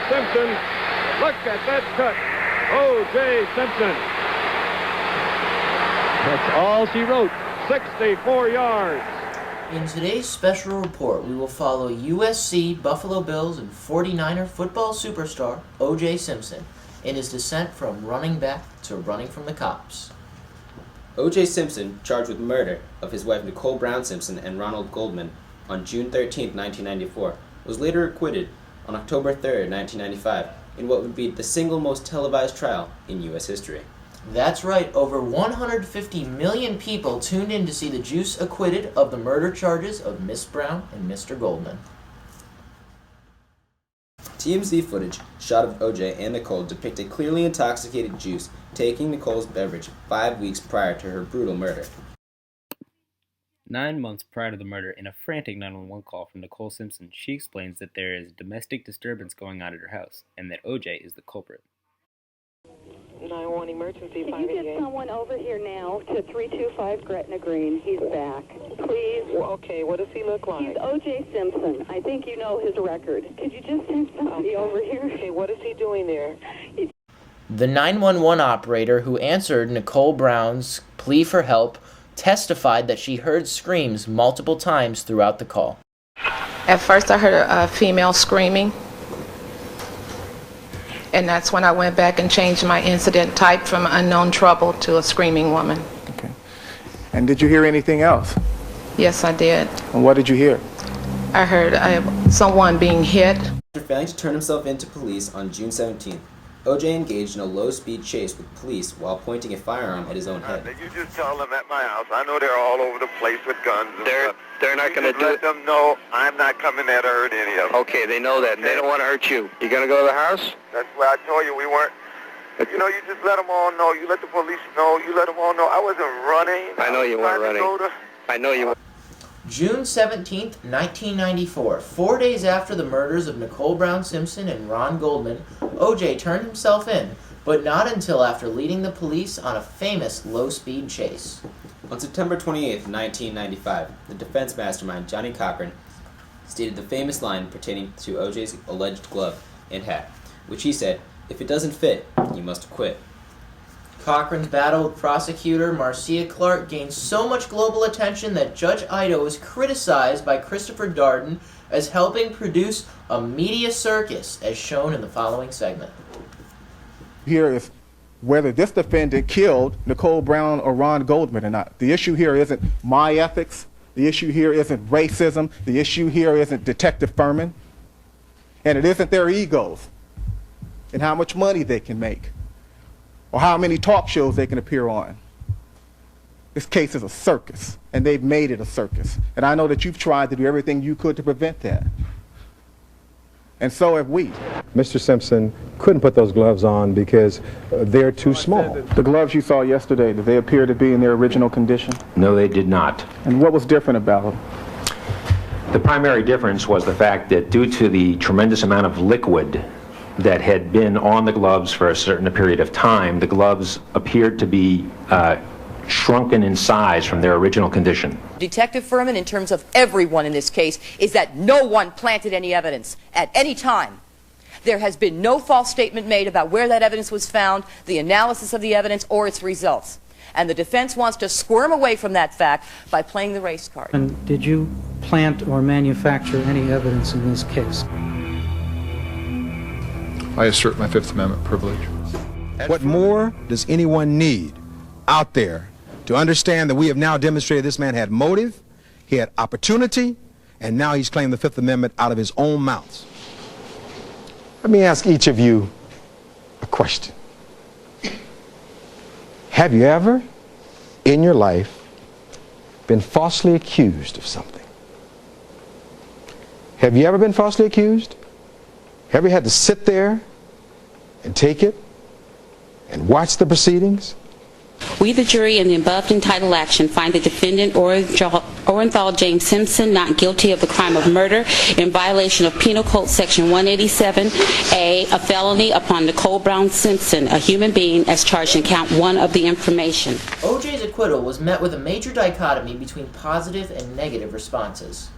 Simpson. Look at that cut. OJ Simpson. That's all she wrote. 64 yards. In today's special report, we will follow USC, Buffalo Bills, and 49er football superstar OJ Simpson in his descent from running back to running from the cops. OJ Simpson, charged with murder of his wife Nicole Brown Simpson and Ronald Goldman on June 13, 1994, was later acquitted on October 3, 1995, in what would be the single most televised trial in U.S. history. That's right, over 150 million people tuned in to see the Juice acquitted of the murder charges of Miss Brown and Mr. Goldman. TMZ footage shot of OJ and Nicole depict a clearly intoxicated Juice taking Nicole's beverage 5 weeks prior to her brutal murder. 9 months prior to the murder, in a frantic 911 call from Nicole Simpson, she explains that there is domestic disturbance going on at her house and that OJ is the culprit. 911 emergency. Can you get someone over here now to 325 Gretna Green? He's back. Please. Well, okay, what does he look like? He's OJ Simpson. I think you know his record. Could you just send somebody over here? Okay, what is he doing there? The 911 operator who answered Nicole Brown's plea for help testified that she heard screams multiple times throughout the call. At first I heard a female screaming, and that's when I went back and changed my incident type from unknown trouble to a screaming woman. Okay. And did you hear anything else? Yes, I did. And what did you hear? I heard someone being hit. After failing to turn himself in to police on June 17th, OJ engaged in a low-speed chase with police while pointing a firearm at his own head. You just tell them at my house. I know they're all over the place with guns and stuff. They're not going to do it. Let them know I'm not coming there to hurt any of them. Okay, they know that. Okay. They don't want to hurt you. You going to go to the house? That's why I told you we weren't. You know, you just let them all know. You let the police know. You let them all know. I wasn't running. I know you weren't running. I know you weren't. June 17, 1994, 4 days after the murders of Nicole Brown Simpson and Ron Goldman, OJ turned himself in, but not until after leading the police on a famous low-speed chase. On September 28, 1995, the defense mastermind Johnny Cochran stated the famous line pertaining to OJ's alleged glove and hat, which he said, "If it doesn't fit, you must acquit." Cochran's battle with prosecutor Marcia Clark gained so much global attention that Judge Ito was criticized by Christopher Darden as helping produce a media circus, as shown in the following segment. Here is whether this defendant killed Nicole Brown or Ron Goldman or not. The issue here isn't my ethics. The issue here isn't racism. The issue here isn't Detective Furman. And it isn't their egos and how much money they can make or how many talk shows they can appear on. This case is a circus, and they've made it a circus. And I know that you've tried to do everything you could to prevent that. And so have we. Mr. Simpson couldn't put those gloves on because they're too small. The gloves you saw yesterday, did they appear to be in their original condition? No, they did not. And what was different about them? The primary difference was the fact that due to the tremendous amount of liquid that had been on the gloves for a certain period of time, the gloves appeared to be shrunken in size from their original condition. Detective Furman, in terms of everyone in this case, is that no one planted any evidence at any time. There has been no false statement made about where that evidence was found, the analysis of the evidence, or its results. And the defense wants to squirm away from that fact by playing the race card. And did you plant or manufacture any evidence in this case? I assert my Fifth Amendment privilege. What more does anyone need out there to understand that we have now demonstrated this man had motive, he had opportunity, and now he's claimed the Fifth Amendment out of his own mouth? Let me ask each of you a question. Have you ever in your life been falsely accused of something? Have you ever been falsely accused? Have you had to sit there and take it and watch the proceedings? We, the jury, in the above entitled action, find the defendant, Orenthal James Simpson, not guilty of the crime of murder in violation of Penal Code Section 187A, a felony upon Nicole Brown Simpson, a human being, as charged in count 1 of the information. OJ's acquittal was met with a major dichotomy between positive and negative responses.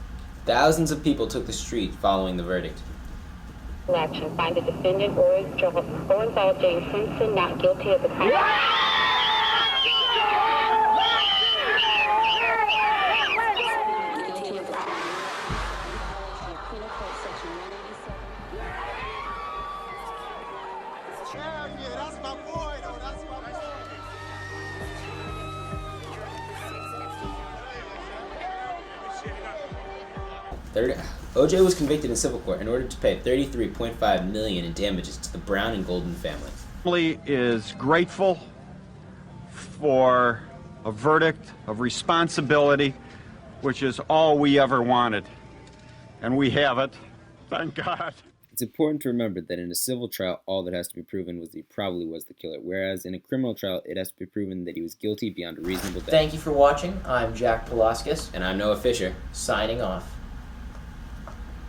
Thousands of people took the street following the verdict. Action. Find the defendant Orenthal James Simpson not guilty of the crime. OJ was convicted in civil court in order to pay $33.5 million in damages to the Brown and Goldman family. Family is grateful for a verdict of responsibility, which is all we ever wanted, and we have it. Thank God. It's important to remember that in a civil trial, all that has to be proven was that he probably was the killer, whereas in a criminal trial, it has to be proven that he was guilty beyond a reasonable doubt. Thank you for watching. I'm Jack Palaskis. And I'm Noah Fisher. Signing off.